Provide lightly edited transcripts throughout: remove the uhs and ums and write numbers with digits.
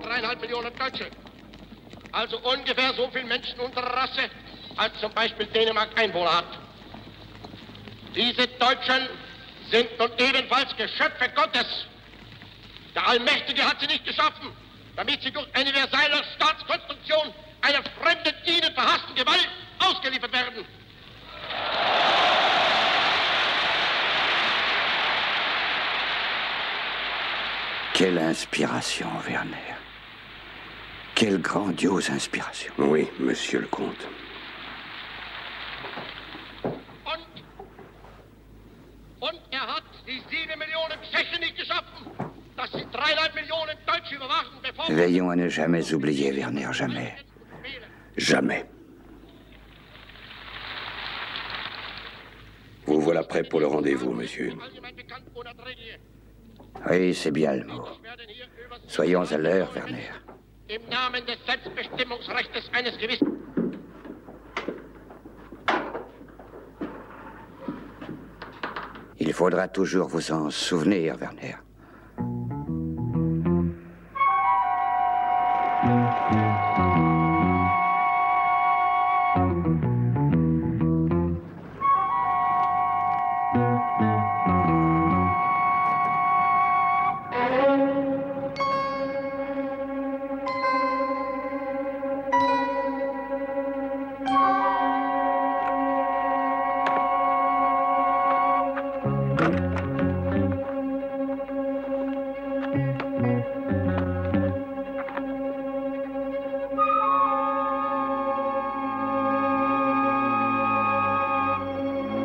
3,5 Millionen Deutsche. Also ungefähr so viel Menschen unserer Rasse, als zum Beispiel Dänemark Einwohner hat. Diese Deutschen sind nun ebenfalls Geschöpfe Gottes. Der Allmächtige hat sie nicht geschaffen, damit sie durch eine universelle Staatskonstruktion einer fremden, ihnen verhassten Gewalt ausgeliefert werden. Quelle inspiration, Werner. Quelle grandiose inspiration. Oui, monsieur le comte. Und er hat die 7 Millionen Tschechen nicht geschaffen, dass sie 3,5 Millionen Deutsche überwachen, bevor... Veillons à ne jamais oublier, Werner, jamais. Jamais. Vous voilà prêt pour le rendez-vous, monsieur. Oui, c'est bien le mot. Soyons à l'heure, Werner. Im Namen des Selbstbestimmungsrechts eines gewissen... Il faudra toujours vous en souvenir, Werner.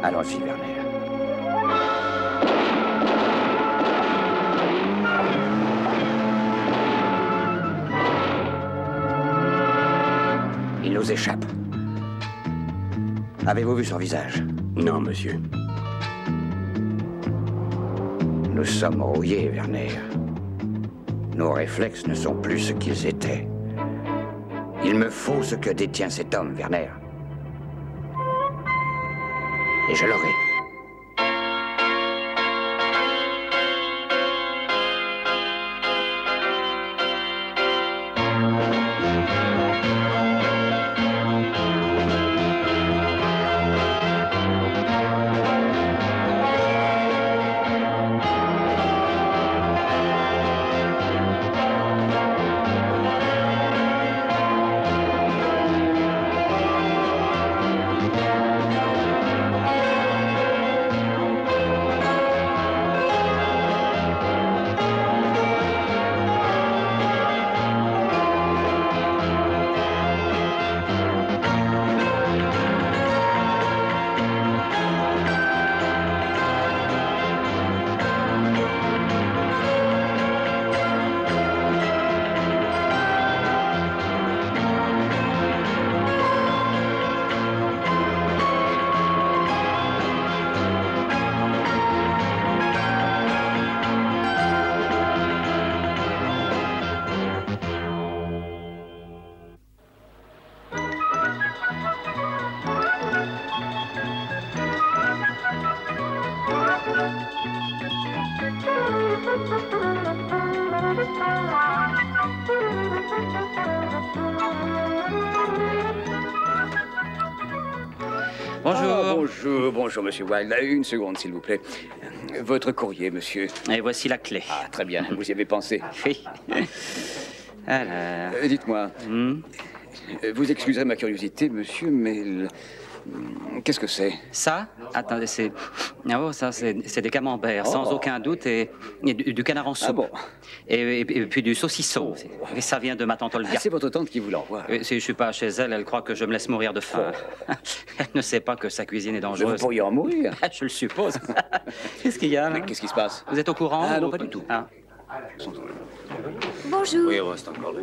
Allons-y, Werner. Il nous échappe. Avez-vous vu son visage? Non, monsieur. Nous sommes rouillés, Werner. Nos réflexes ne sont plus ce qu'ils étaient. Il me faut ce que détient cet homme, Werner. Et je l'aurai. Bonjour, monsieur Wilde. Une seconde, s'il vous plaît. Votre courrier, monsieur. Et voici la clé. Ah, très bien. Vous y avez pensé. Oui. Alors... Dites-moi, vous excuserez ma curiosité, monsieur, mais... Qu'est-ce que c'est? Ça? Attendez, c'est... Oh, ça, c'est des camemberts, sans aucun doute, et du canard en soupe. Ah bon? Et puis du saucisson. Et ça vient de ma tante Olga. Ah, c'est votre tante qui vous l'envoie. Si je suis pas chez elle, elle croit que je me laisse mourir de faim. Elle ne sait pas que sa cuisine est dangereuse. Vous pourriez en mourir. Je le suppose. Qu'est-ce qu'il y a? Qu'est-ce qui se passe? Vous êtes au courant? Ah non, pas du tout. Ah. Bonjour. Oui, on reste encore là.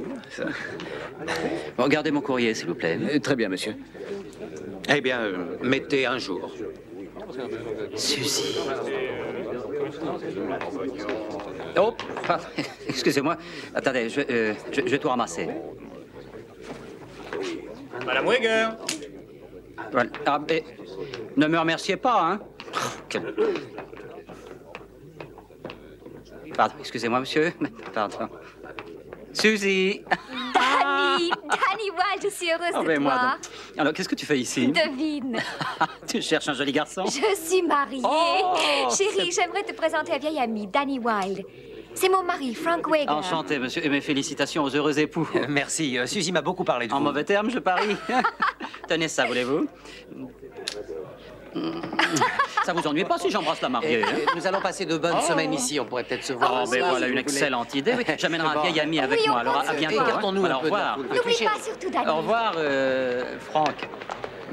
Bon, gardez mon courrier, s'il vous plaît. Très bien, monsieur. Eh bien, mettez un jour. Suzy. Oh, pardon, excusez-moi. Attendez, je vais tout ramasser. Madame Weger. Voilà. Ah, mais ne me remerciez pas, hein. Quel... Pardon, excusez-moi, monsieur. Pardon. Suzy. Danny Wilde, je suis heureuse de moi toi. donc. Alors, qu'est-ce que tu fais ici? Devine. Tu cherches un joli garçon? Je suis mariée. Oh, Chérie, j'aimerais te présenter un vieil ami, Danny Wilde. C'est mon mari, Frank Wager. Enchanté, monsieur, et mes félicitations aux heureux époux. Merci. Suzy m'a beaucoup parlé de vous. En mauvais termes, je parie. Tenez ça, voulez-vous? Ça vous ennuie pas si j'embrasse la mariée, hein? Nous allons passer de bonnes semaines ici. On pourrait peut-être se voir. Oh, ben voilà une excellente idée. Oui, j'amènerai un vieil ami avec moi. Alors, à bientôt. Écartons-nous un Au peu de la revoir. foule. N'oublie pas surtout Danny. Au revoir, Franck.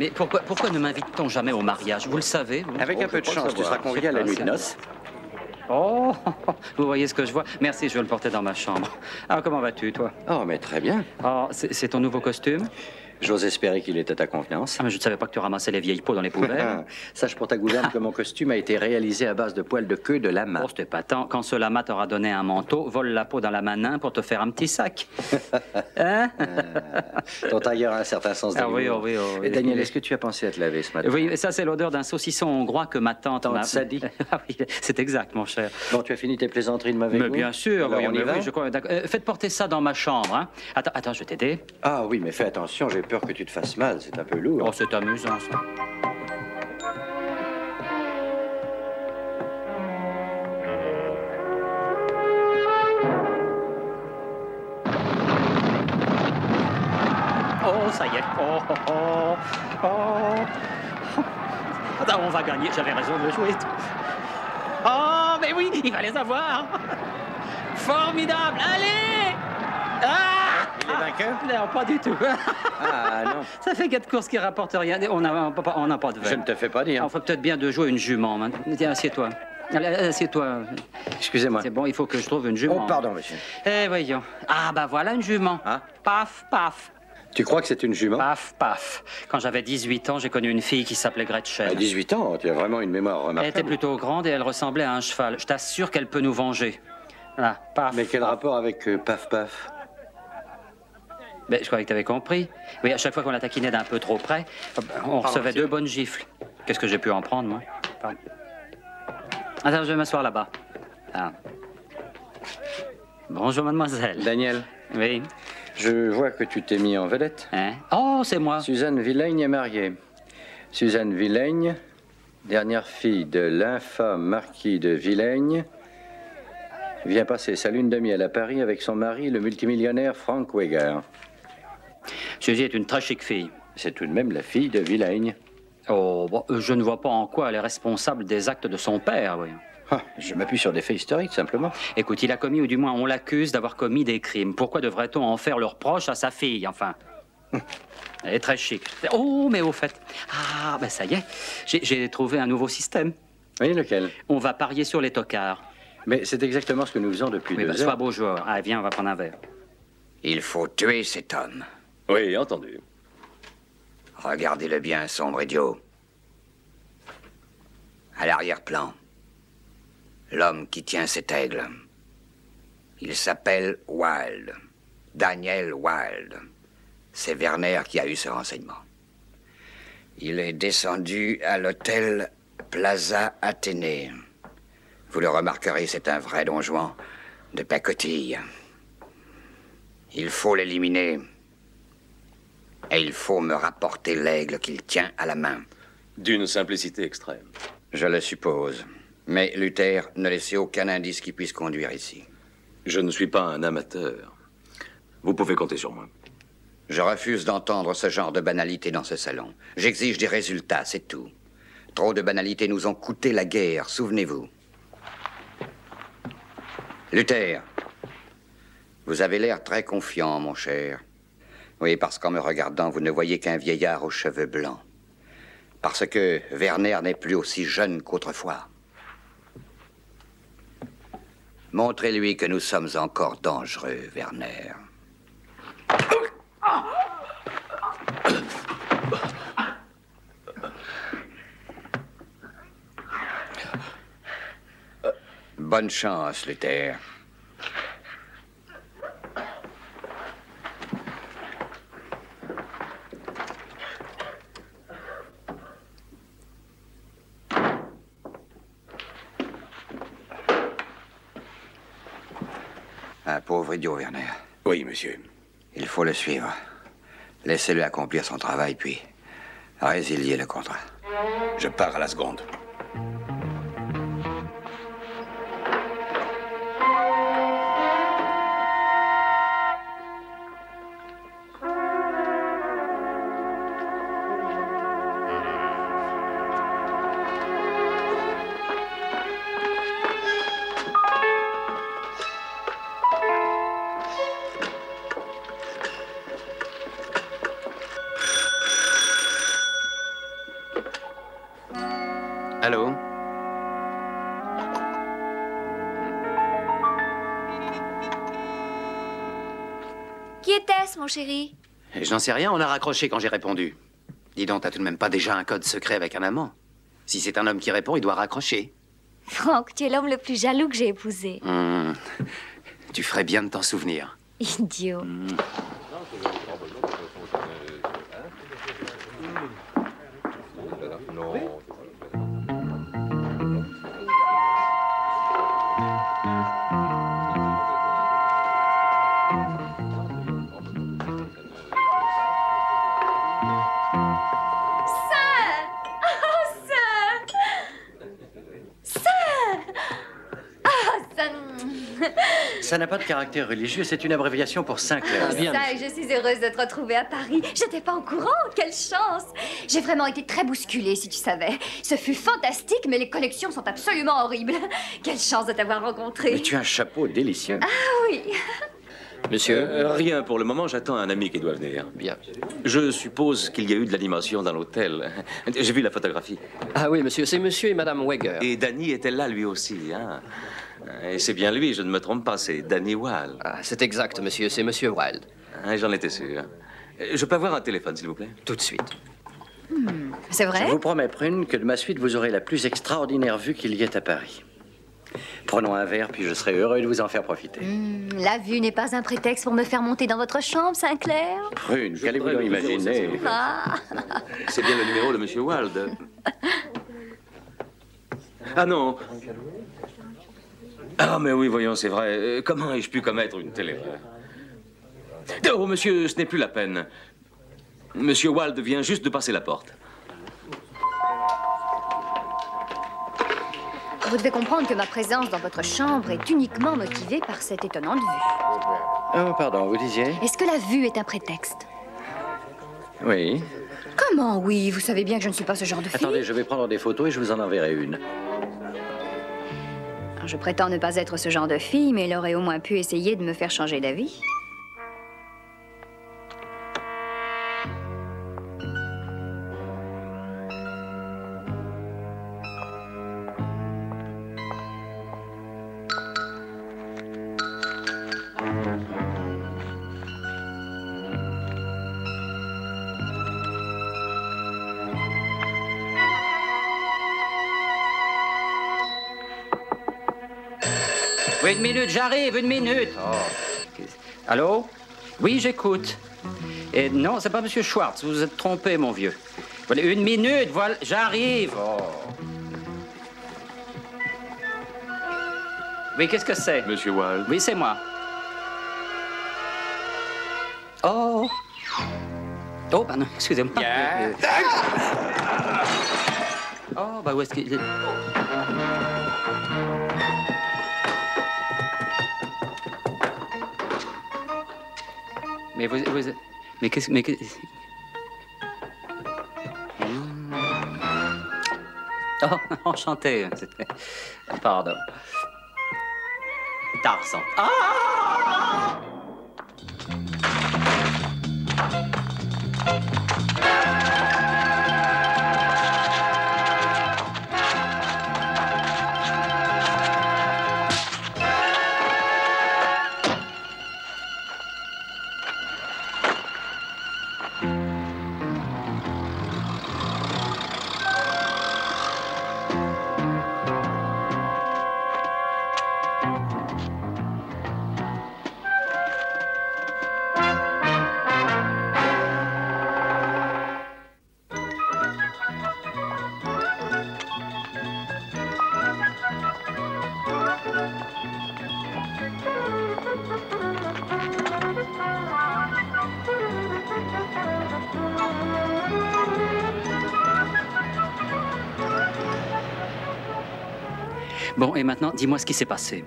Mais pourquoi ne m'invite-t-on jamais au mariage? Vous le savez, vous? Avec un peu de chance, tu seras convié à la nuit de noces. Oh, vous voyez ce que je vois? Merci, je vais le porter dans ma chambre. Alors, comment vas-tu, toi? Oh, mais très bien. Oh, c'est ton nouveau costume? J'ose espérer qu'il est à ta confiance. Ah, mais je ne savais pas que tu ramassais les vieilles peaux dans les poubelles. Sache pour ta gouverne que mon costume a été réalisé à base de poils de queue de lama. Oh, c'était pas tant. Quand ce lama t'aura donné un manteau, vole la peau dans la manin pour te faire un petit sac. Hein? Ton tailleur a un certain sens de Oui. Et Daniel, est-ce que tu as pensé à te laver ce matin? Oui, ça, c'est l'odeur d'un saucisson hongrois que ma tante m'a... Sadie. Ah oui, c'est exact, mon cher. Bon, tu as fini tes plaisanteries de mauvais Mais goût? bien sûr, Alors, on y va? oui, je crois. D'accord. Faites porter ça dans ma chambre, hein. Attends, je vais t'aider. Ah oui, mais fais attention, j'ai peur que tu te fasses mal. C'est un peu lourd. Oh, c'est amusant, ça. Oh, ça y est. Attends, on va gagner. J'avais raison de le jouer. Oh, mais oui, il va les avoir. Formidable. Allez. Ah! Il est vainqueur? Non, pas du tout. Ah non. Ça fait 4 courses qui rapportent rien. On n'a pas de verre. Je ne te fais pas dire. On ferait peut-être bien de jouer une jument, maintenant. Tiens, assieds-toi. Allez, assieds-toi. Excusez-moi. C'est bon, il faut que je trouve une jument. Oh, pardon, monsieur. Eh, voyons. Ah, bah voilà une jument. Ah. Paf, paf. Tu crois que c'est une jument? Paf, paf. Quand j'avais 18 ans, j'ai connu une fille qui s'appelait Gretchen. À 18 ans, tu as vraiment une mémoire Elle remarquable. était plutôt grande et elle ressemblait à un cheval. Je t'assure qu'elle peut nous venger. Voilà, paf. Mais quel rapport avec Paf Paf? Ben, je croyais que tu avais compris. Oui, à chaque fois qu'on la taquinait d'un peu trop près, on recevait 2 bonnes gifles. Qu'est-ce que j'ai pu en prendre, moi? Pardon. Attends, je vais m'asseoir là-bas. Ah. Bonjour, mademoiselle. Daniel, Oui. je vois que tu t'es mis en vedette. Hein? Oh, c'est moi. Suzanne Villaigne est mariée. Suzanne Villaigne, dernière fille de l'infâme marquis de Villaigne, vient passer sa lune de miel à Paris avec son mari, le multimillionnaire Frank Wager. Suzy est une très chic fille. C'est tout de même la fille de Villaigne. Oh, bon, je ne vois pas en quoi elle est responsable des actes de son père, oui. Ah, je m'appuie sur des faits historiques, simplement. Écoute, il a commis, ou du moins on l'accuse d'avoir commis des crimes. Pourquoi devrait-on en faire le reproche à sa fille, enfin? Elle est très chic. Oh, mais au fait... Ah, ben ça y est, j'ai trouvé un nouveau système. Oui, lequel? On va parier sur les tocards. Mais c'est exactement ce que nous faisons depuis Oui, 2 ben, sois heures. beau joueur. Ah, viens, on va prendre un verre. Il faut tuer cet homme. Oui, entendu. Regardez-le bien, sombre idiot. À l'arrière-plan, l'homme qui tient cet aigle. Il s'appelle Wilde. Daniel Wilde. C'est Werner qui a eu ce renseignement. Il est descendu à l'hôtel Plaza Athénée. Vous le remarquerez, c'est un vrai don Juan de pacotille. Il faut l'éliminer. Et il faut me rapporter l'aigle qu'il tient à la main. D'une simplicité extrême. Je le suppose. Mais, Luther, ne laissez aucun indice qui puisse conduire ici. Je ne suis pas un amateur. Vous pouvez compter sur moi. Je refuse d'entendre ce genre de banalité dans ce salon. J'exige des résultats, c'est tout. Trop de banalités nous ont coûté la guerre, souvenez-vous. Luther, vous avez l'air très confiant, mon cher. Oui, parce qu'en me regardant, vous ne voyez qu'un vieillard aux cheveux blancs. Parce que Werner n'est plus aussi jeune qu'autrefois. Montrez-lui que nous sommes encore dangereux, Werner. Bonne chance, Luther. Un pauvre idiot, Werner. Oui, monsieur. Il faut le suivre. Laissez-le accomplir son travail, puis résiliez le contrat. Je pars à la seconde. Allô? Qui était-ce, mon chéri? J'en sais rien, on a raccroché quand j'ai répondu. Dis donc, t'as tout de même pas déjà un code secret avec un amant? Si c'est un homme qui répond, il doit raccrocher. Franck, tu es l'homme le plus jaloux que j'ai épousé. Tu ferais bien de t'en souvenir. Idiot. Ça n'a pas de caractère religieux, c'est une abréviation pour Saint-Clair. Ça, je suis heureuse de te retrouver à Paris. J'étais pas au courant, quelle chance! J'ai vraiment été très bousculée, si tu savais. Ce fut fantastique, mais les connexions sont absolument horribles. Quelle chance de t'avoir rencontré. Mais tu as un chapeau délicieux. Ah oui. Monsieur, rien pour le moment, j'attends un ami qui doit venir. Bien. Je suppose qu'il y a eu de l'animation dans l'hôtel. J'ai vu la photographie. Ah oui, monsieur, c'est monsieur et madame Weger. Et Danny était là, lui aussi, hein. Et c'est bien lui, je ne me trompe pas, c'est Danny Wilde. Ah, c'est exact, monsieur, c'est monsieur Wilde. J'en étais sûr. Je peux avoir un téléphone, s'il vous plaît? Tout de suite. C'est vrai? Je vous promets, Prune, que de ma suite, vous aurez la plus extraordinaire vue qu'il y ait à Paris. Prenons un verre, puis je serai heureux de vous en faire profiter. La vue n'est pas un prétexte pour me faire monter dans votre chambre, Sinclair. Prune, qu'allez-vous donc imaginer? C'est bien le numéro de monsieur Wilde. Ah non. Ah, mais oui, voyons, c'est vrai. Comment ai-je pu commettre une telle erreur? Oh, monsieur, ce n'est plus la peine. Monsieur Wilde vient juste de passer la porte. Vous devez comprendre que ma présence dans votre chambre est uniquement motivée par cette étonnante vue. Oh, pardon, vous disiez? Est-ce que la vue est un prétexte? Oui. Comment oui? Vous savez bien que je ne suis pas ce genre de fille. Attendez, je vais prendre des photos et je vous en enverrai une. Je prétends ne pas être ce genre de fille, mais elle aurait au moins pu essayer de me faire changer d'avis. Oui, une minute, j'arrive, une minute. Oh. Allô? Oui, j'écoute. Et non, c'est pas Monsieur Schwartz, vous vous êtes trompé, mon vieux. Voilà, une minute, voilà, j'arrive. Oh. Oui, qu'est-ce que c'est? Monsieur Wilde. Oui, c'est moi. Oh. Oh, pardon, excusez-moi. Yeah. Oh, bah où est-ce qu'il... Mais vous... Mais qu'est-ce... Mais Oh, enchanté. Pardon. Tarzan. Ah! Bon, et maintenant, dis-moi ce qui s'est passé.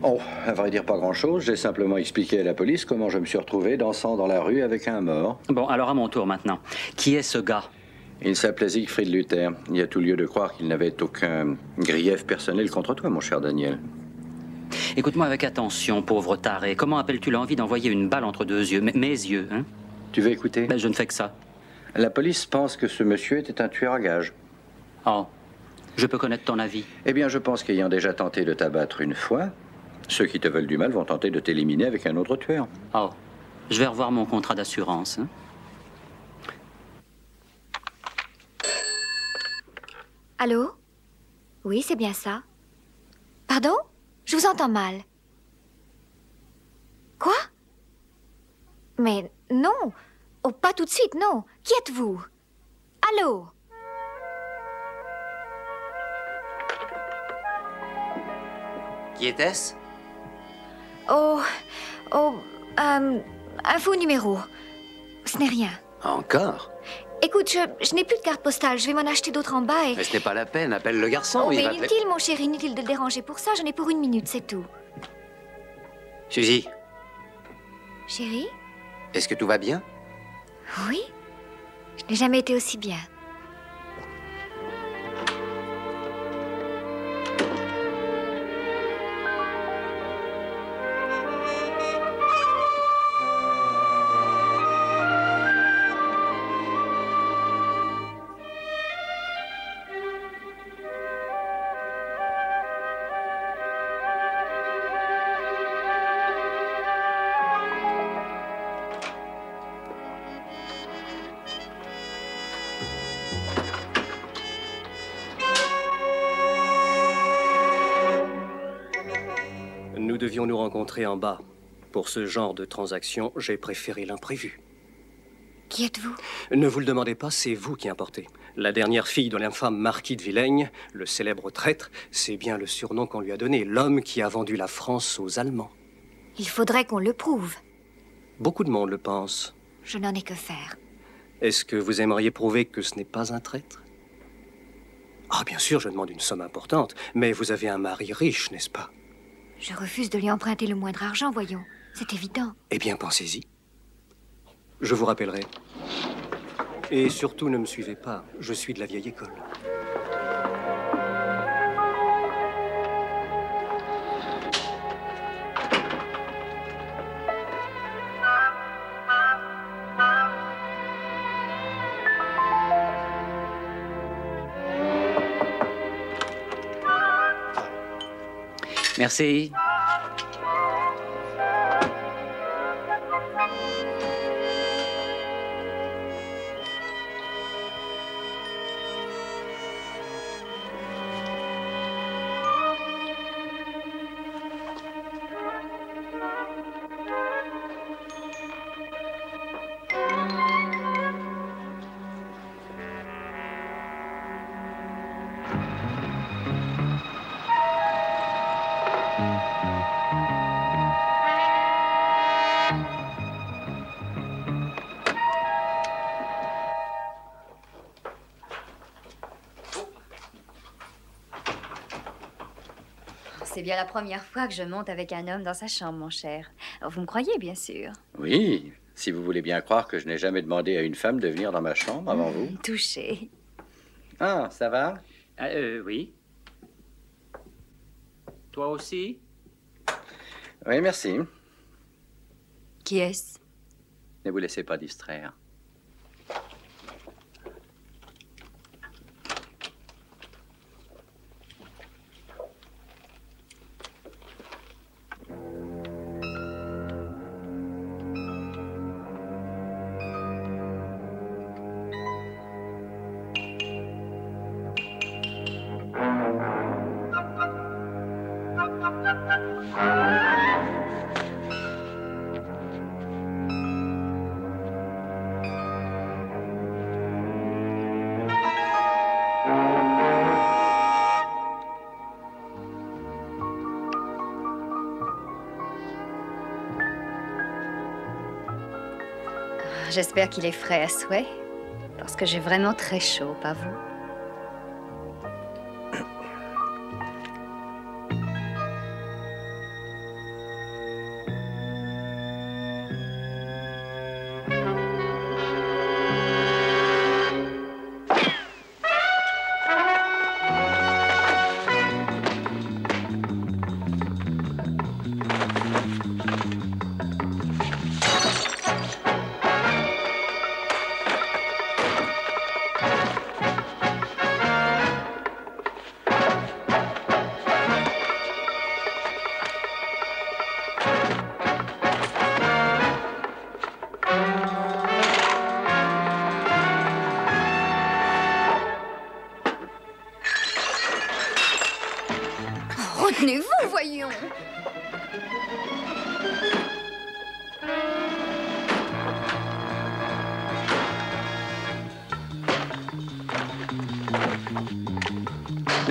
Oh, à vrai dire, pas grand-chose. J'ai simplement expliqué à la police comment je me suis retrouvé dansant dans la rue avec un mort. Bon, alors à mon tour maintenant. Qui est ce gars? Il s'appelait Siegfried Luther. Il y a tout lieu de croire qu'il n'avait aucun grief personnel contre toi, mon cher Daniel. Écoute-moi avec attention, pauvre taré. Comment appelles-tu l'envie d'envoyer une balle entre deux yeux? Mes yeux, hein? Tu veux écouter? Ben, je ne fais que ça. La police pense que ce monsieur était un tueur à gages. Oh, je peux connaître ton avis? Eh bien, je pense qu'ayant déjà tenté de t'abattre une fois, ceux qui te veulent du mal vont tenter de t'éliminer avec un autre tueur. Oh, je vais revoir mon contrat d'assurance, hein? Allô? Oui, c'est bien ça. Pardon? Je vous entends mal. Quoi? Mais non. Oh, pas tout de suite, non. Qui êtes-vous? Allô? Qui était-ce? Oh, un faux numéro. Ce n'est rien. Encore? Écoute, je n'ai plus de carte postale. Je vais m'en acheter d'autres en bas et... Mais ce n'est pas la peine. Appelle le garçon. Oh, il mais va te... inutile, mon chéri, inutile de le déranger pour ça. J'en ai pour 1 minute, c'est tout. Suzy, Chéri? est-ce que tout va bien? Oui. Je n'ai jamais été aussi bien. Nous devions nous rencontrer en bas. Pour ce genre de transaction, j'ai préféré l'imprévu. Qui êtes-vous? Ne vous le demandez pas, c'est vous qui importez. La dernière fille de l'infâme marquis de Villaigne, le célèbre traître, c'est bien le surnom qu'on lui a donné, l'homme qui a vendu la France aux Allemands. Il faudrait qu'on le prouve. Beaucoup de monde le pense. Je n'en ai que faire. Est-ce que vous aimeriez prouver que ce n'est pas un traître? Ah, bien sûr, je demande une somme importante, mais vous avez un mari riche, n'est-ce pas? Je refuse de lui emprunter le moindre argent, voyons. C'est évident. Eh bien, pensez-y. Je vous rappellerai. Et surtout, ne me suivez pas. Je suis de la vieille école. Merci. C'est bien la première fois que je monte avec un homme dans sa chambre, mon cher. Vous me croyez, bien sûr. Oui, si vous voulez bien croire que je n'ai jamais demandé à une femme de venir dans ma chambre avant vous. Touché. Ah, ça va? Oui. Toi aussi? Oui, merci. Qui est-ce? Ne vous laissez pas distraire. J'espère qu'il est frais à souhait, parce que j'ai vraiment très chaud, pas vous?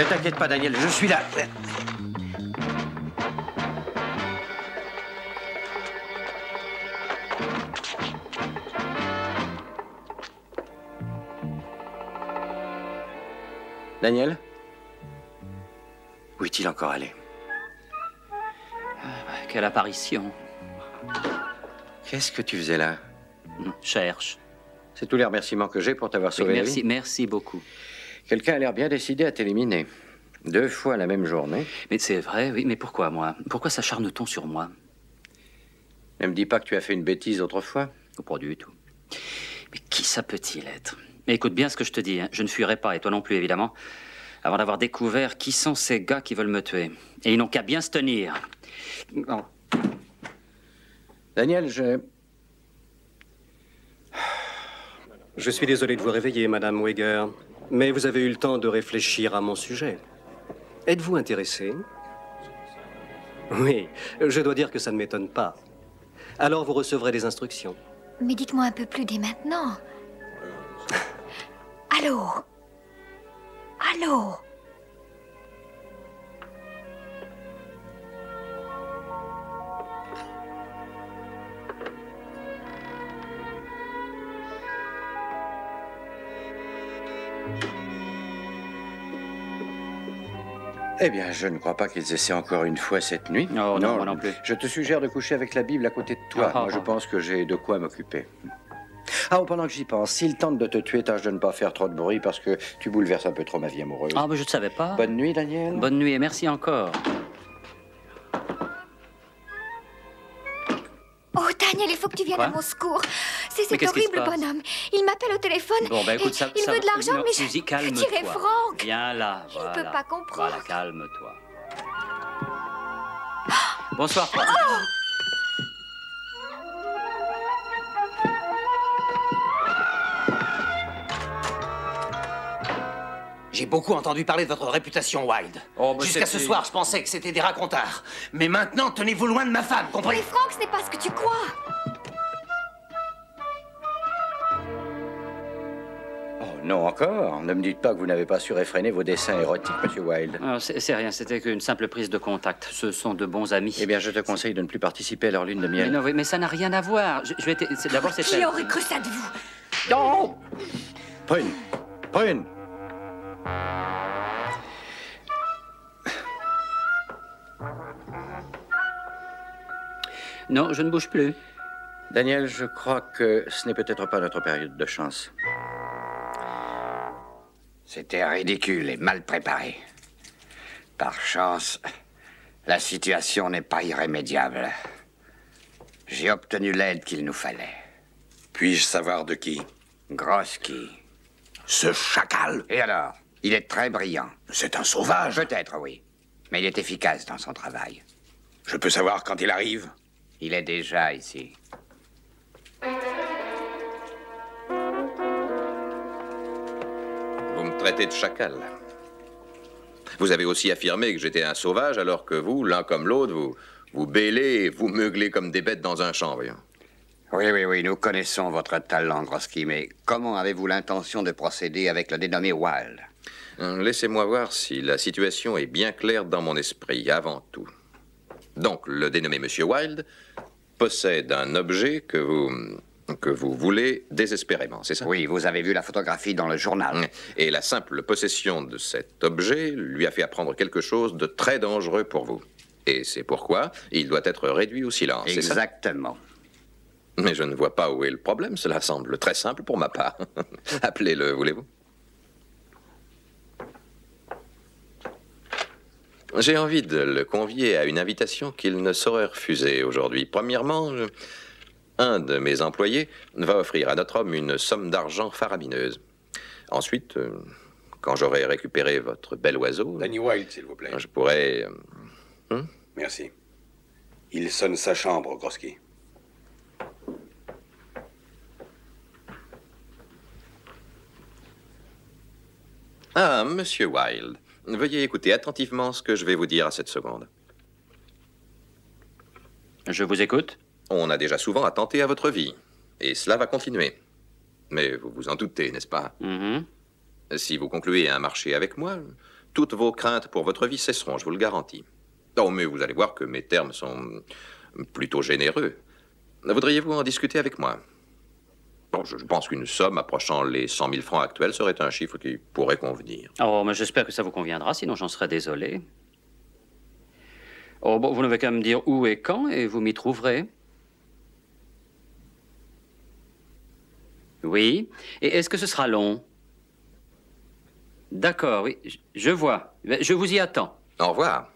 Ne t'inquiète pas, Daniel, je suis là. Daniel? Où est-il encore allé? Quelle apparition. Qu'est-ce que tu faisais là? Cherche. C'est tous les remerciements que j'ai pour t'avoir sauvé la vie. Merci beaucoup. Quelqu'un a l'air bien décidé à t'éliminer. 2 fois la même journée. Mais c'est vrai, oui, mais pourquoi moi? Pourquoi s'acharne-t-on sur moi? Ne me dis pas que tu as fait une bêtise autrefois. Pas du tout. Mais qui ça peut-il être? Mais écoute bien ce que je te dis, hein. Je ne fuirai pas, et toi non plus, évidemment, avant d'avoir découvert qui sont ces gars qui veulent me tuer. Et ils n'ont qu'à bien se tenir. Oh. Daniel, Je suis désolé de vous réveiller, Madame Weger, mais vous avez eu le temps de réfléchir à mon sujet. Êtes-vous intéressée? Oui, je dois dire que ça ne m'étonne pas. Alors vous recevrez des instructions. Mais dites-moi un peu plus dès maintenant. Allô? Allô? Eh bien, je ne crois pas qu'ils essaient encore une fois cette nuit. Oh, non, moi non plus. Je te suggère de coucher avec la Bible à côté de toi. Moi, je pense que j'ai de quoi m'occuper. Ah, pendant que j'y pense, s'ils tentent de te tuer, tâche de ne pas faire trop de bruit parce que tu bouleverses un peu trop ma vie amoureuse. Ah, mais je ne savais pas. Bonne nuit, Daniel. Bonne nuit et merci encore. Oh, Daniel, il faut que tu viennes Quoi? à mon secours. C'est Mais cet qu'est-ce qui se horrible passe? bonhomme. Il m'appelle au téléphone. Bon, ben écoute, et ça... il veut de l'argent, non, mais Suzy, je calme-toi. dirais Franck. Viens là, Il voilà. ne peut pas comprendre. Voilà, calme-toi. Bonsoir, Franck. Oh! J'ai beaucoup entendu parler de votre réputation, Wilde. Oh, bah, Jusqu'à ce soir, je pensais que c'était des racontards. Mais maintenant, tenez-vous loin de ma femme, comprenez? Mais Franck, ce n'est pas ce que tu crois. Oh, non, encore. Ne me dites pas que vous n'avez pas su réfréner vos dessins érotiques, Monsieur Wilde. Oh, c'est rien, c'était qu'une simple prise de contact. Ce sont de bons amis. Eh bien, je te conseille de ne plus participer à leur lune de miel. Mais non, mais ça n'a rien à voir. Je vais d'abord, c'est Qui aurait cru ça de vous? Non! Prune! Prune! Non, je ne bouge plus. Daniel, je crois que ce n'est peut-être pas notre période de chance. C'était ridicule et mal préparé. Par chance, la situation n'est pas irrémédiable. J'ai obtenu l'aide qu'il nous fallait. Puis-je savoir de qui? Groski. Ce chacal? Et alors? Il est très brillant. C'est un sauvage. Peut-être, oui. Mais il est efficace dans son travail. Je peux savoir quand il arrive? Il est déjà ici. Vous me traitez de chacal. Vous avez aussi affirmé que j'étais un sauvage, alors que vous, l'un comme l'autre, vous bêlez et vous meuglez comme des bêtes dans un champ, voyons. Oui, nous connaissons votre talent, Groski, mais comment avez-vous l'intention de procéder avec le dénommé Wilde? Laissez-moi voir si la situation est bien claire dans mon esprit, avant tout. Donc, le dénommé Monsieur Wilde possède un objet que vous voulez désespérément, c'est ça? Oui, vous avez vu la photographie dans le journal. Et la simple possession de cet objet lui a fait apprendre quelque chose de très dangereux pour vous. Et c'est pourquoi il doit être réduit au silence, c'est ça? Exactement. Mais je ne vois pas où est le problème. Cela semble très simple pour ma part. Appelez-le, voulez-vous? J'ai envie de le convier à une invitation qu'il ne saurait refuser aujourd'hui. Premièrement, un de mes employés va offrir à notre homme une somme d'argent faramineuse. Ensuite, quand j'aurai récupéré votre bel oiseau... Danny Wilde, s'il vous plaît. Je pourrai... Merci. Il sonne sa chambre, Groski. Ah, Monsieur Wilde, veuillez écouter attentivement ce que je vais vous dire à cette seconde. Je vous écoute. On a déjà souvent attenté à votre vie, et cela va continuer. Mais vous vous en doutez, n'est-ce pas? Si vous concluez un marché avec moi, toutes vos craintes pour votre vie cesseront, je vous le garantis. Oh, mais vous allez voir que mes termes sont plutôt généreux. Voudriez-vous en discuter avec moi? Bon, je pense qu'une somme approchant les 100 000 francs actuels serait un chiffre qui pourrait convenir. Oh, mais j'espère que ça vous conviendra, sinon j'en serais désolé. Oh, bon, vous n'avez qu'à me dire où et quand, et vous m'y trouverez. Oui. Et est-ce que ce sera long? D'accord, oui, je vois. Je vous y attends. Au revoir.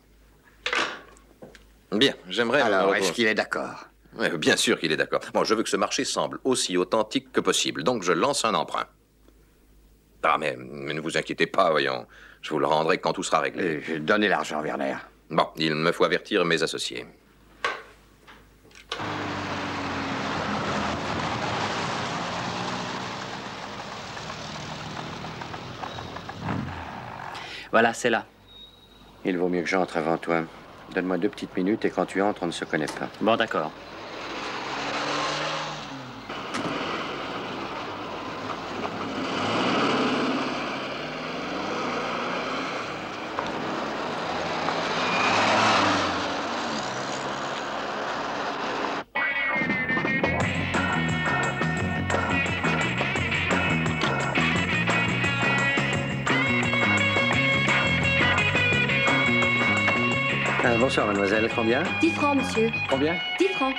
Bien, j'aimerais... Alors, est-ce qu'il est d'accord? Oui, bien sûr qu'il est d'accord. Bon, je veux que ce marché semble aussi authentique que possible, donc je lance un emprunt. Ah, mais ne vous inquiétez pas, voyons. Je vous le rendrai quand tout sera réglé. Donnez l'argent, Werner. Bon, il me faut avertir mes associés. Voilà, c'est là. Il vaut mieux que j'entre avant toi. Donne-moi 2 petites minutes et quand tu entres, on ne se connaît pas. Bon, d'accord. Bonsoir, mademoiselle. Combien? 10 francs, monsieur. Combien? 10 francs.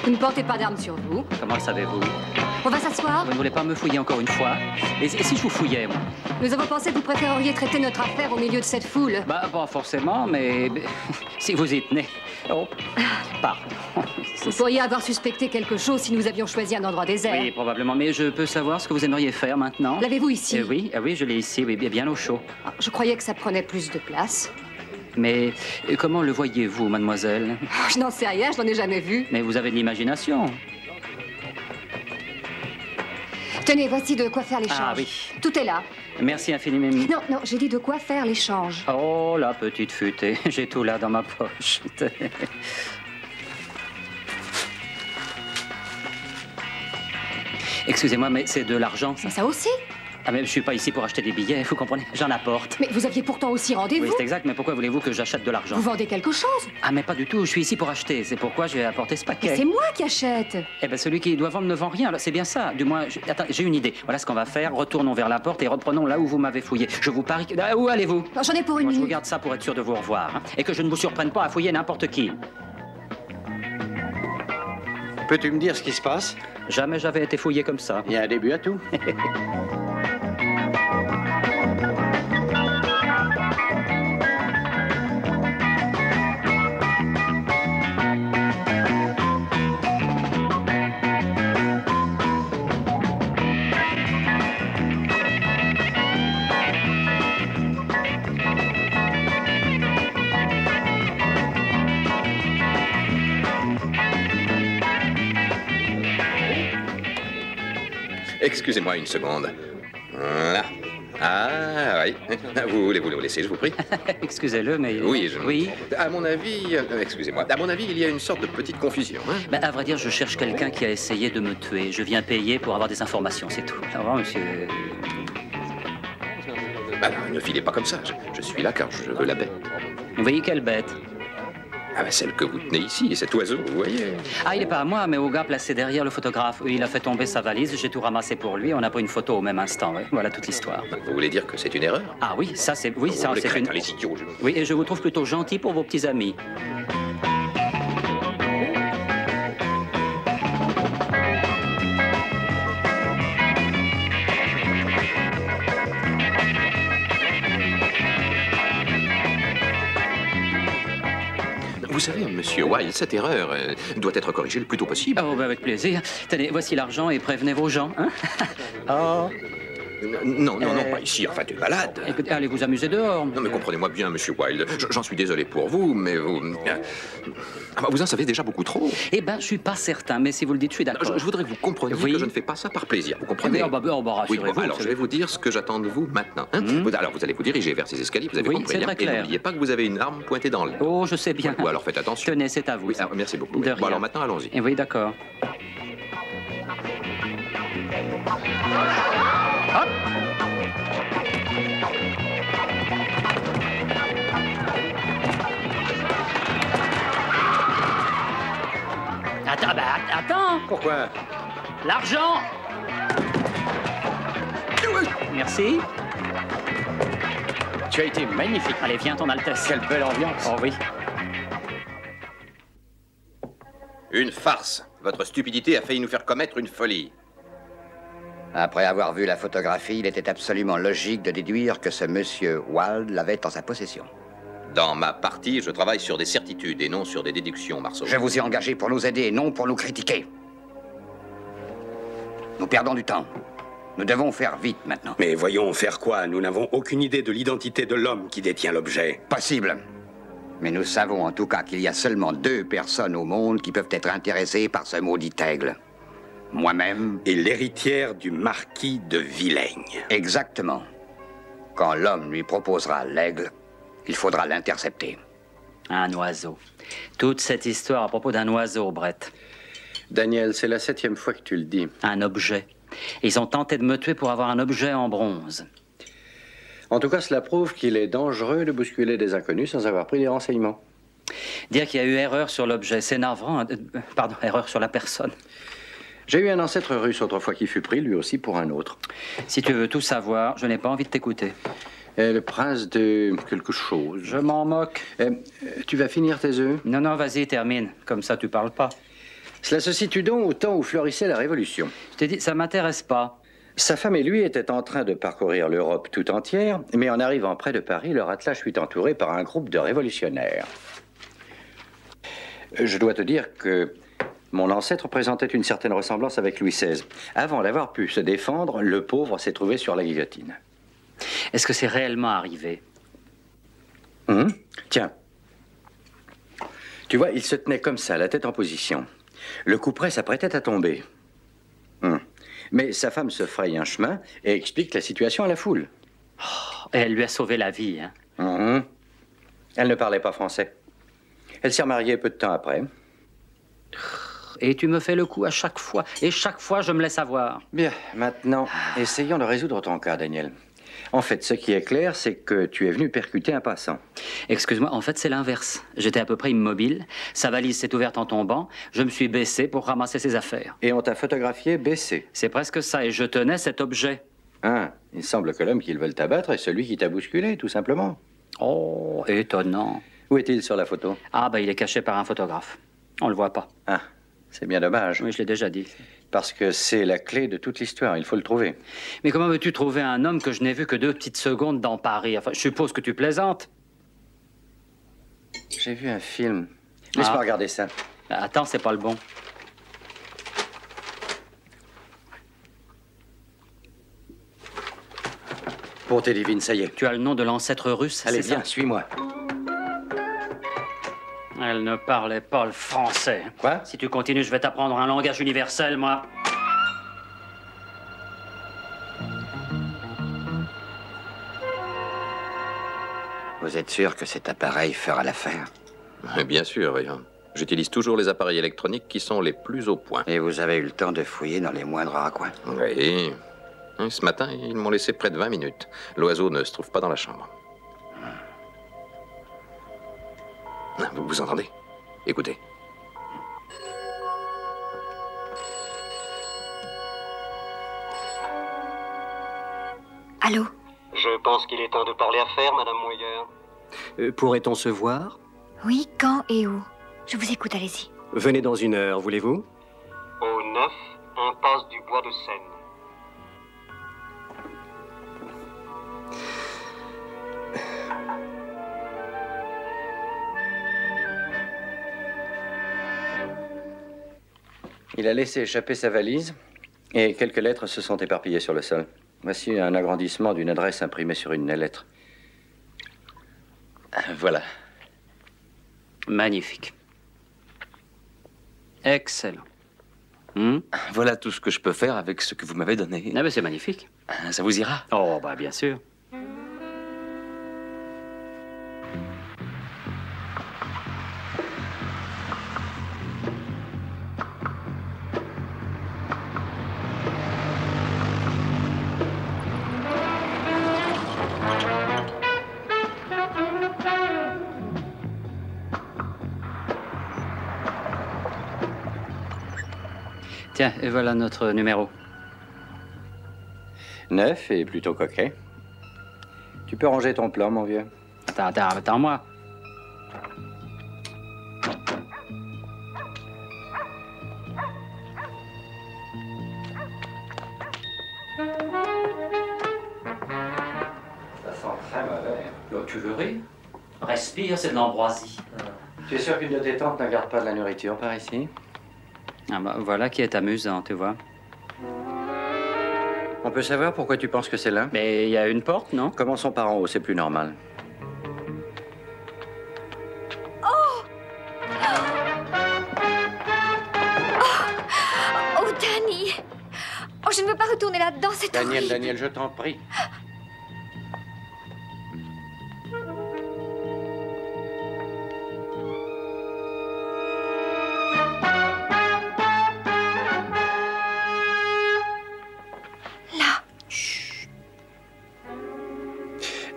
Vous ne portez pas d'armes sur vous. Comment le savez-vous? On va s'asseoir. Vous ne voulez pas me fouiller encore une fois? Et si je vous fouillais, moi? Nous avons pensé que vous préféreriez traiter notre affaire au milieu de cette foule. Bah, pas forcément, mais si vous y tenez. Oh, pardon. Vous pourriez avoir suspecté quelque chose si nous avions choisi un endroit désert. Oui, probablement, mais je peux savoir ce que vous aimeriez faire maintenant? L'avez-vous ici? Oui, oui, je l'ai ici, oui, bien au chaud. Je croyais que ça prenait plus de place. Mais comment le voyez-vous, mademoiselle? Je n'en sais rien, je n'en ai jamais vu. Mais vous avez de l'imagination. Tenez, voici de quoi faire l'échange. Ah oui. Tout est là. Merci infiniment. Non, j'ai dit de quoi faire l'échange. Oh, la petite futée. J'ai tout là dans ma poche. Excusez-moi, mais c'est de l'argent, ça? Mais ça aussi? Ah, mais je suis pas ici pour acheter des billets, vous comprenez? J'en apporte. Mais vous aviez pourtant aussi rendez-vous. Oui, c'est exact, mais pourquoi voulez-vous que j'achète de l'argent? Vous vendez quelque chose? Ah, mais pas du tout, je suis ici pour acheter. C'est pourquoi j'ai apporté ce paquet. Mais c'est moi qui achète. Eh bien, celui qui doit vendre ne vend rien, alors c'est bien ça. Du moins, attends, j'ai une idée. Voilà ce qu'on va faire. Retournons vers la porte et reprenons là où vous m'avez fouillé. Je vous parie que... Ah, où allez-vous? J'en ai pour une minute. minute. Je vous garde ça pour être sûr de vous revoir. Hein, et que je ne vous surprenne pas à fouiller n'importe qui. Peux-tu me dire ce qui se passe? Jamais j'avais été fouillé comme ça. Il y a un début à tout. Excusez-moi une seconde. Voilà. Ah, oui. Vous voulez vous le laisser, je vous prie? Excusez-le, mais... Oui, je... Oui. À mon avis... excusez-moi. À mon avis, il y a une sorte de petite confusion. Hein? Ben, à vrai dire, je cherche quelqu'un qui a essayé de me tuer. Je viens payer pour avoir des informations, c'est tout. Au revoir, monsieur... Ben, ne filez pas comme ça. Je suis là car je veux la bête. Vous voyez quelle bête? Ah ben, celle que vous tenez ici, cet oiseau, vous voyez. Ah, il n'est pas à moi, mais au gars placé derrière le photographe. Il a fait tomber sa valise, j'ai tout ramassé pour lui, on a pris une photo au même instant, ouais. Voilà toute l'histoire. Vous voulez dire que c'est une erreur? Ah oui, ça c'est... Oui, ça c'est une... Les idiots, Oui, et je vous trouve plutôt gentil pour vos petits amis. Vous savez, monsieur Wilde, cette erreur doit être corrigée le plus tôt possible. Oh, ben avec plaisir. Tenez, voici l'argent et prévenez vos gens, hein? Oh. Non, pas ici. Enfin, tu es malade. Écoutez, allez vous amuser dehors. Non, mais comprenez-moi bien, monsieur Wilde. J'en suis désolé pour vous, mais vous... vous en savez déjà beaucoup trop. Eh ben, je suis pas certain, mais si vous le dites, je suis d'accord. Je voudrais que vous compreniez que je ne fais pas ça par plaisir. Vous comprenez? Oui, alors je vais vous dire ce que j'attends de vous maintenant. Hein? Alors, vous allez vous diriger vers ces escaliers, vous avez compris. C'est très clair. Et n'oubliez pas que vous avez une arme pointée dans l'air. Oh, je sais bien. Ou alors faites attention. Tenez, c'est à vous. Oui, merci beaucoup. De rien. Bon, alors maintenant, allons-y. Oui, d'accord. Hop! Attends. Pourquoi? L'argent. Merci. Tu as été magnifique. Allez, viens, ton Altesse. Quelle belle ambiance. Oh oui. Une farce. Votre stupidité a failli nous faire commettre une folie. Après avoir vu la photographie, il était absolument logique de déduire que ce monsieur Wilde l'avait en sa possession. Dans ma partie, je travaille sur des certitudes et non sur des déductions, Marceau. Je vous ai engagé pour nous aider et non pour nous critiquer. Nous perdons du temps. Nous devons faire vite maintenant. Mais voyons, faire quoi? Nous n'avons aucune idée de l'identité de l'homme qui détient l'objet. Possible. Mais nous savons en tout cas qu'il y a seulement 2 personnes au monde qui peuvent être intéressées par ce maudit aigle. Moi-même... Et l'héritière du marquis de Vilaigne. Exactement. Quand l'homme lui proposera l'aigle, il faudra l'intercepter. Un oiseau. Toute cette histoire à propos d'un oiseau, Brett. Daniel, c'est la 7e fois que tu le dis. Un objet. Ils ont tenté de me tuer pour avoir un objet en bronze. En tout cas, cela prouve qu'il est dangereux de bousculer des inconnus sans avoir pris des renseignements. Dire qu'il y a eu erreur sur l'objet, c'est navrant. Pardon, erreur sur la personne. J'ai eu un ancêtre russe autrefois qui fut pris, lui aussi, pour un autre. Si tu veux tout savoir, je n'ai pas envie de t'écouter. Le prince de quelque chose. Je m'en moque. Tu vas finir tes œufs? Non, vas-y, termine. Comme ça, tu parles pas. Cela se situe donc au temps où florissait la Révolution. Je t'ai dit, ça m'intéresse pas. Sa femme et lui étaient en train de parcourir l'Europe tout entière, mais en arrivant près de Paris, leur attelage fut entouré par un groupe de révolutionnaires. Je dois te dire que mon ancêtre présentait une certaine ressemblance avec Louis XVI. Avant d'avoir pu se défendre, le pauvre s'est trouvé sur la guillotine. Est-ce que c'est réellement arrivé? Tiens. Tu vois, il se tenait comme ça, la tête en position. Le couperet s'apprêtait à tomber. Mais sa femme se fraye un chemin et explique la situation à la foule. Oh, elle lui a sauvé la vie, hein? Elle ne parlait pas français. Elle s'est remariée peu de temps après. Et tu me fais le coup à chaque fois. Et chaque fois, je me laisse avoir. Bien, maintenant, essayons de résoudre ton cas, Daniel. En fait, ce qui est clair, c'est que tu es venu percuter un passant. Excuse-moi, en fait, c'est l'inverse. J'étais à peu près immobile. Sa valise s'est ouverte en tombant. Je me suis baissé pour ramasser ses affaires. Et on t'a photographié baissé. C'est presque ça, et je tenais cet objet. Il semble que l'homme qu'ils veulent t'abattre est celui qui t'a bousculé, tout simplement. Oh, étonnant. Où est-il sur la photo? Il est caché par un photographe. On le voit pas. C'est bien dommage. Oui, je l'ai déjà dit. Parce que c'est la clé de toute l'histoire, il faut le trouver. Mais comment veux-tu trouver un homme que je n'ai vu que 2 petites secondes dans Paris? Enfin, je suppose que tu plaisantes. J'ai vu un film. Laisse-moi regarder ça. Attends, c'est pas le bon. Pour tes divines, ça y est. Tu as le nom de l'ancêtre russe, Allez, c'est viens, suis-moi. Elle ne parlait pas le français. Quoi? Si tu continues, je vais t'apprendre un langage universel, moi. Vous êtes sûr que cet appareil fera l'affaire? Bien sûr, voyons. J'utilise toujours les appareils électroniques qui sont les plus au point. Et vous avez eu le temps de fouiller dans les moindres raccoins? Oui. Ce matin, ils m'ont laissé près de 20 minutes. L'oiseau ne se trouve pas dans la chambre. Vous entendez? Écoutez. Allô? Je pense qu'il est temps de parler affaires, Madame Weger. Pourrait-on se voir? Oui, quand et où? Je vous écoute, allez-y. Venez dans 1 heure, voulez-vous? Au 9, impasse du Bois de Seine. Il a laissé échapper sa valise et quelques lettres se sont éparpillées sur le sol. Voici un agrandissement d'une adresse imprimée sur une lettre. Voilà. Magnifique. Excellent. Voilà tout ce que je peux faire avec ce que vous m'avez donné. Ah ben c'est magnifique. Ça vous ira? Oh, bah bien sûr. Tiens, et voilà notre numéro. 9 et plutôt coquet. Tu peux ranger ton plan, mon vieux. Attends-moi. Ça sent très mauvais. Oh, tu veux rire? Respire, c'est de l'ambroisie. Tu es sûr qu'une de tes tantes ne garde pas de la nourriture par ici? Ah bah, voilà qui est amusant, tu vois. On peut savoir pourquoi tu penses que c'est là? Mais il y a une porte, non? Commençons par en haut, c'est plus normal. Oh! Oh, Danny! Oh, je ne veux pas retourner là-dedans, c'est horrible. Daniel, je t'en prie.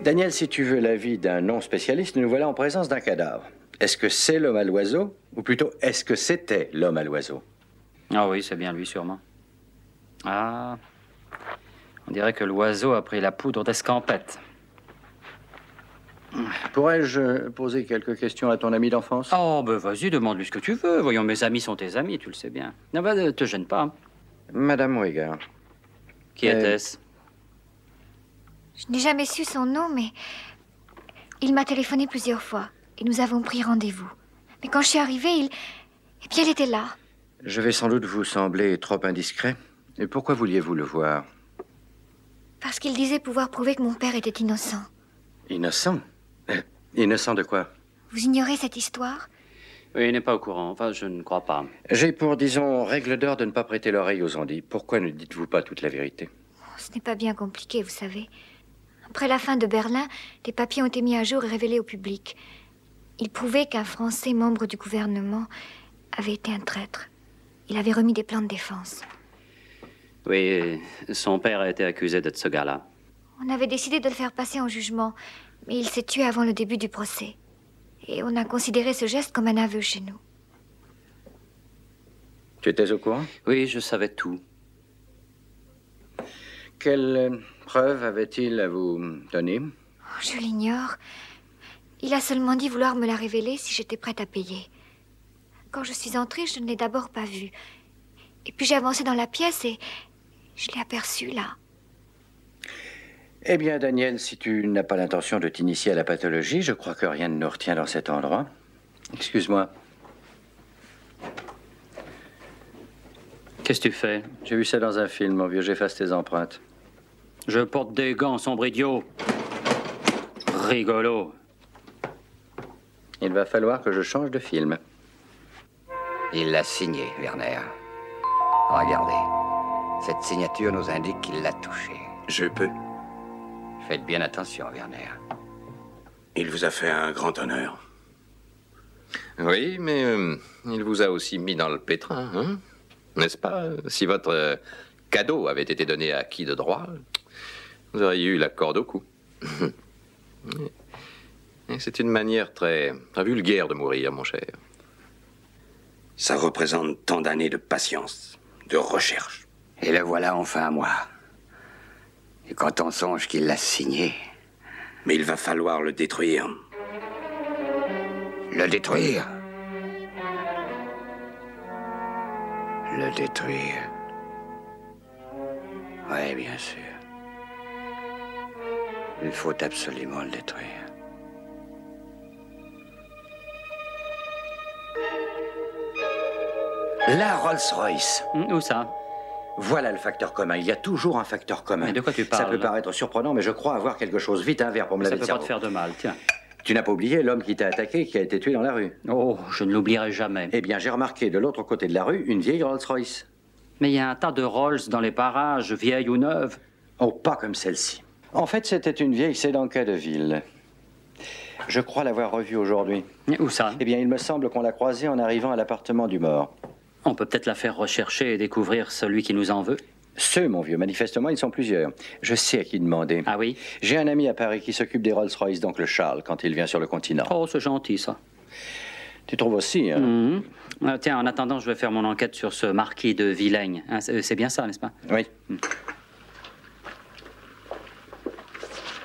Daniel, si tu veux l'avis d'un non-spécialiste, nous voilà en présence d'un cadavre. Est-ce que c'est l'homme à l'oiseau? Ou plutôt, est-ce que c'était l'homme à l'oiseau? Ah oui, c'est bien lui, sûrement. Ah, on dirait que l'oiseau a pris la poudre d'escampette. Pourrais-je poser quelques questions à ton ami d'enfance? Oh, ben vas-y, demande-lui ce que tu veux. Voyons, mes amis sont tes amis, tu le sais bien. Ne bah, te gêne pas. Madame Weger. Qui était-ce? Je n'ai jamais su son nom, mais il m'a téléphoné plusieurs fois et nous avons pris rendez-vous. Mais quand je suis arrivée, eh bien, il était là. Je vais sans doute vous sembler trop indiscret. Et pourquoi vouliez-vous le voir? Parce qu'il disait pouvoir prouver que mon père était innocent. Innocent? Innocent de quoi? Vous ignorez cette histoire? Oui, il n'est pas au courant. Enfin, je ne crois pas. J'ai pour, disons, règle d'or de ne pas prêter l'oreille aux ondits. Pourquoi ne dites-vous pas toute la vérité? Ce n'est pas bien compliqué, vous savez. Après la fin de Berlin, des papiers ont été mis à jour et révélés au public. Ils prouvaient qu'un Français membre du gouvernement avait été un traître. Il avait remis des plans de défense. Oui, son père a été accusé d'être ce gars-là. On avait décidé de le faire passer en jugement, mais il s'est tué avant le début du procès. Et on a considéré ce geste comme un aveu chez nous. Tu étais au courant? Oui, je savais tout. Quelle preuve avait-il à vous donner? Oh, je l'ignore. Il a seulement dit vouloir me la révéler si j'étais prête à payer. Quand je suis entrée, je ne l'ai d'abord pas vu. Et puis j'ai avancé dans la pièce et je l'ai aperçu là. Eh bien, Daniel, si tu n'as pas l'intention de t'initier à la pathologie, je crois que rien ne nous retient dans cet endroit. Excuse-moi. Qu'est-ce que tu fais? J'ai vu ça dans un film, mon vieux. J'efface tes empreintes. Je porte des gants, sombre idiot. Rigolo. Il va falloir que je change de film. Il l'a signé, Werner. Regardez. Cette signature nous indique qu'il l'a touché. Je peux. Faites bien attention, Werner. Il vous a fait un grand honneur. Oui, mais il vous a aussi mis dans le pétrin, hein? N'est-ce pas? Si votre cadeau avait été donné à qui de droit, vous auriez eu la corde au cou. C'est une manière très vulgaire de mourir, mon cher. Ça représente tant d'années de patience, de recherche. Et le voilà enfin à moi. Et quand on songe qu'il l'a signé... Mais il va falloir le détruire. Le détruire? Le détruire? Oui, bien sûr. Il faut absolument le détruire. La Rolls-Royce. Où ça? Voilà le facteur commun. Il y a toujours un facteur commun. Mais de quoi tu parles? Ça peut paraître surprenant, mais je crois avoir quelque chose. Vite, un verre pour me laver le cerveau. Ça peut pas te faire de mal, tiens. Tu n'as pas oublié l'homme qui t'a attaqué, qui a été tué dans la rue? Oh, je ne l'oublierai jamais. Eh bien, j'ai remarqué de l'autre côté de la rue une vieille Rolls-Royce. Mais il y a un tas de Rolls dans les parages, vieilles ou neuves. Oh, pas comme celle-ci. En fait, c'était une vieille sédanka de ville. Je crois l'avoir revue aujourd'hui. Où ça? Eh bien, il me semble qu'on l'a croisée en arrivant à l'appartement du mort. On peut peut-être la faire rechercher et découvrir celui qui nous en veut. Ceux, mon vieux, manifestement, ils sont plusieurs. Je sais à qui demander. Ah oui? J'ai un ami à Paris qui s'occupe des Rolls-Royce d'oncle Charles quand il vient sur le continent. Oh, c'est gentil, ça. Tu trouves aussi, hein? Tiens, en attendant, je vais faire mon enquête sur ce marquis de Villaigne. Hein, c'est bien ça, n'est-ce pas? Oui.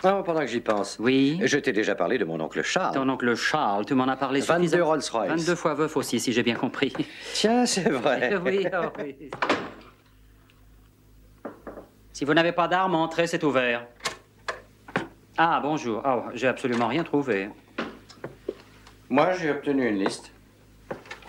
Oh, pendant que j'y pense. Oui? Je t'ai déjà parlé de mon oncle Charles. Ton oncle Charles, tu m'en as parlé 22 Rolls-Royce. 22 fois veuf aussi, si j'ai bien compris. Tiens, c'est vrai. Oui, oh, oui. Si vous n'avez pas d'armes, entrez, c'est ouvert. Ah, bonjour. Oh, j'ai absolument rien trouvé. Moi, j'ai obtenu une liste.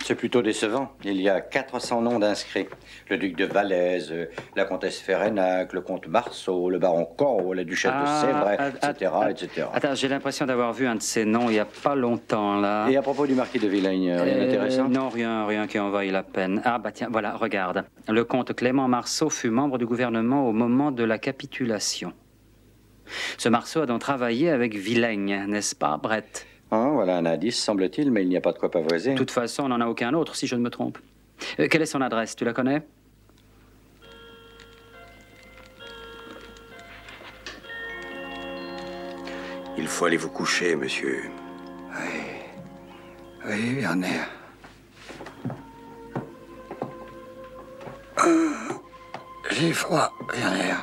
C'est plutôt décevant. Il y a 400 noms d'inscrits. Le duc de Valaise, la comtesse Ferrenac, le comte Marceau, le baron Corot, la duchesse de Sèvres, etc., etc. Attends, j'ai l'impression d'avoir vu un de ces noms il n'y a pas longtemps, là. Et à propos du marquis de Villaigne, rien d'intéressant? Non, rien qui en vaille la peine. Ah, bah tiens, voilà, regarde. Le comte Clément Marceau fut membre du gouvernement au moment de la capitulation. Ce Marceau a donc travaillé avec Villaigne, n'est-ce pas, Brett? Ah, voilà un indice, semble-t-il, mais il n'y a pas de quoi pavoiser. De toute façon, on n'en a aucun autre, si je ne me trompe. Quelle est son adresse? Tu la connais? Il faut aller vous coucher, monsieur. Oui, Werner. J'ai froid, Werner.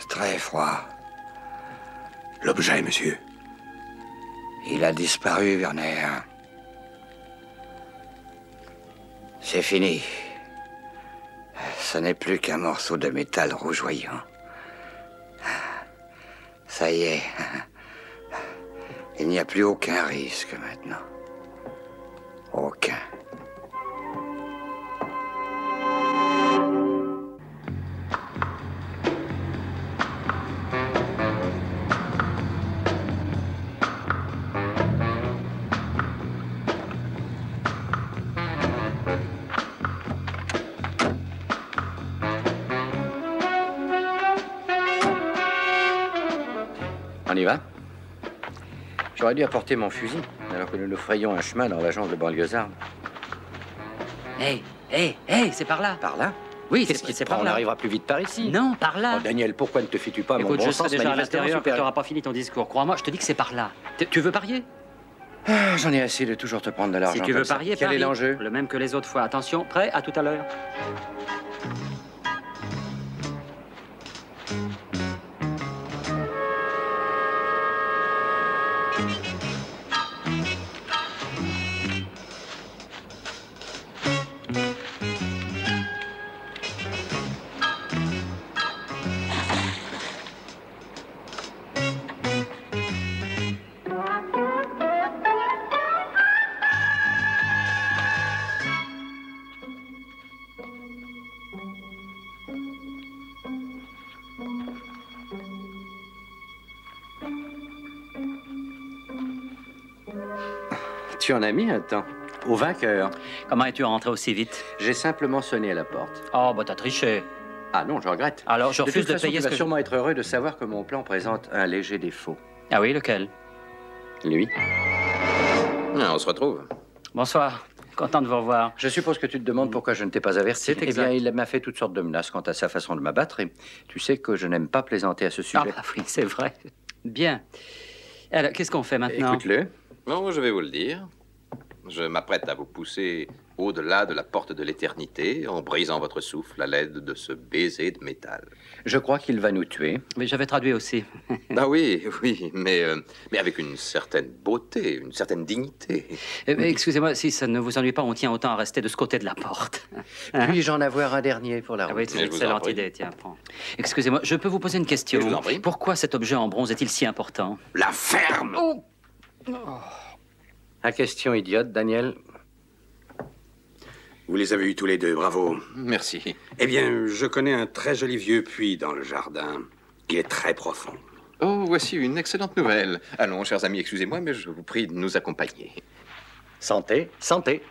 Très froid. L'objet, monsieur. Il a disparu, Werner. C'est fini. Ce n'est plus qu'un morceau de métal rougeoyant. Ça y est. Il n'y a plus aucun risque maintenant. Aucun. On y va? J'aurais dû apporter mon fusil, alors que nous nous frayons un chemin dans l'agence de banlieusards. Hé, c'est par là. Par là? Oui, Qu'est-ce qui c'est te par prend? là. On n'arrivera plus vite par ici. Non, par là. Oh, Daniel, pourquoi ne te fies-tu pas à mon Écoute, bon je sens serai déjà à manifestement l'intérieur que tu supérieur? n'auras pas fini ton discours. Crois-moi, je te dis que c'est par là. Tu veux parier? Ah, j'en ai assez de toujours te prendre de l'argent. Si tu veux comme ça. parier, Quel parie. est l'enjeu? Le même que les autres fois. Attention, prêt? À tout à l'heure. Tu en as mis un temps. Au vainqueur. Comment es-tu rentré aussi vite? J'ai simplement sonné à la porte. Oh, bah t'as triché. Ah non, je regrette. Alors, je refuse de toute façon, payer tu ce vas que... sûrement être heureux de savoir que mon plan présente un léger défaut. Ah oui, lequel? Lui. Ah, on se retrouve. Bonsoir. Content de vous revoir. Je suppose que tu te demandes pourquoi je ne t'ai pas averti. C'est exact. Eh bien, il m'a fait toutes sortes de menaces quant à sa façon de m'abattre et tu sais que je n'aime pas plaisanter à ce sujet. Ah oui, c'est vrai. Bien. Alors, qu'est-ce qu'on fait maintenant? Écoute-le. Bon, je vais vous le dire. Je m'apprête à vous pousser au-delà de la porte de l'éternité en brisant votre souffle à l'aide de ce baiser de métal. Je crois qu'il va nous tuer. Mais j'avais traduit aussi. Ah oui, oui, mais avec une certaine beauté, une certaine dignité. Excusez-moi, si ça ne vous ennuie pas, on tient autant à rester de ce côté de la porte. Hein? Puis-je en avoir un dernier pour la route? Ah oui, c'est une excellente idée, tiens, prends. Excusez-moi, je peux vous poser une question? Je vous en prie. Pourquoi cet objet en bronze est-il si important? La ferme! Oh. La question idiote, Daniel. Vous les avez eus tous les deux, bravo. Merci. Eh bien, je connais un très joli vieux puits dans le jardin. Il est très profond. Oh, voici une excellente nouvelle. Allons, chers amis, excusez-moi, mais je vous prie de nous accompagner. Santé, santé.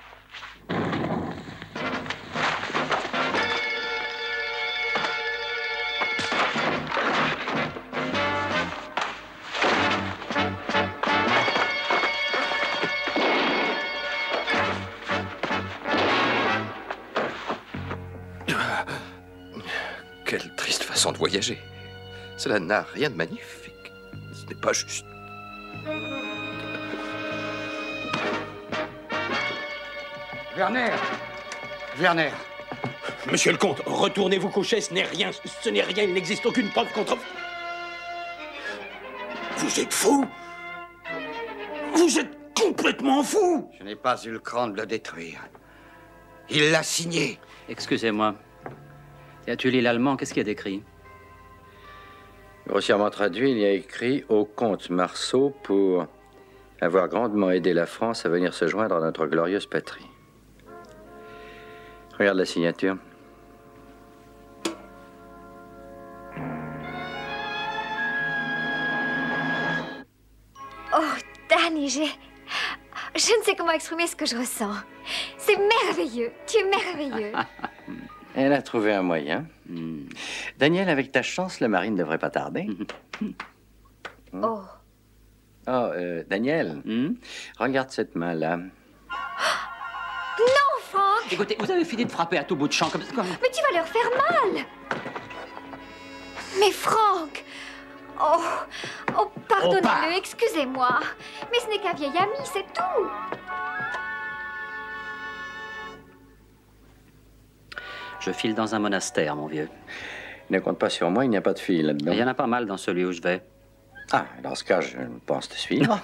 Quelle triste façon de voyager. Cela n'a rien de magnifique. Ce n'est pas juste. Werner! Werner! Monsieur le comte, retournez vous coucher, ce n'est rien, il n'existe aucune preuve contre vous. Vous êtes fou? Vous êtes complètement fou! Je n'ai pas eu le cran de le détruire. Il l'a signé. Excusez-moi. Tu lis l'allemand, qu'est-ce qu'il y a d'écrit? Grossièrement traduit, il y a écrit au comte Marceau pour avoir grandement aidé la France à venir se joindre à notre glorieuse patrie. Regarde la signature. Oh, Danny, je ne sais comment exprimer ce que je ressens. C'est merveilleux. Tu es merveilleux. Elle a trouvé un moyen. Daniel, avec ta chance, la marine ne devrait pas tarder. Oh. Oh, Daniel, regarde cette main-là. Non, Franck! Écoutez, vous avez fini de frapper à tout bout de champ comme... Mais tu vas leur faire mal! Mais Franck! Oh, pardonnez-le, excusez-moi. Mais ce n'est qu'un vieil ami, c'est tout. Je file dans un monastère, mon vieux. Ne compte pas sur moi, il n'y a pas de fille là-dedans. Il y en a pas mal dans celui où je vais. Ah, dans ce cas, je pense te suivre.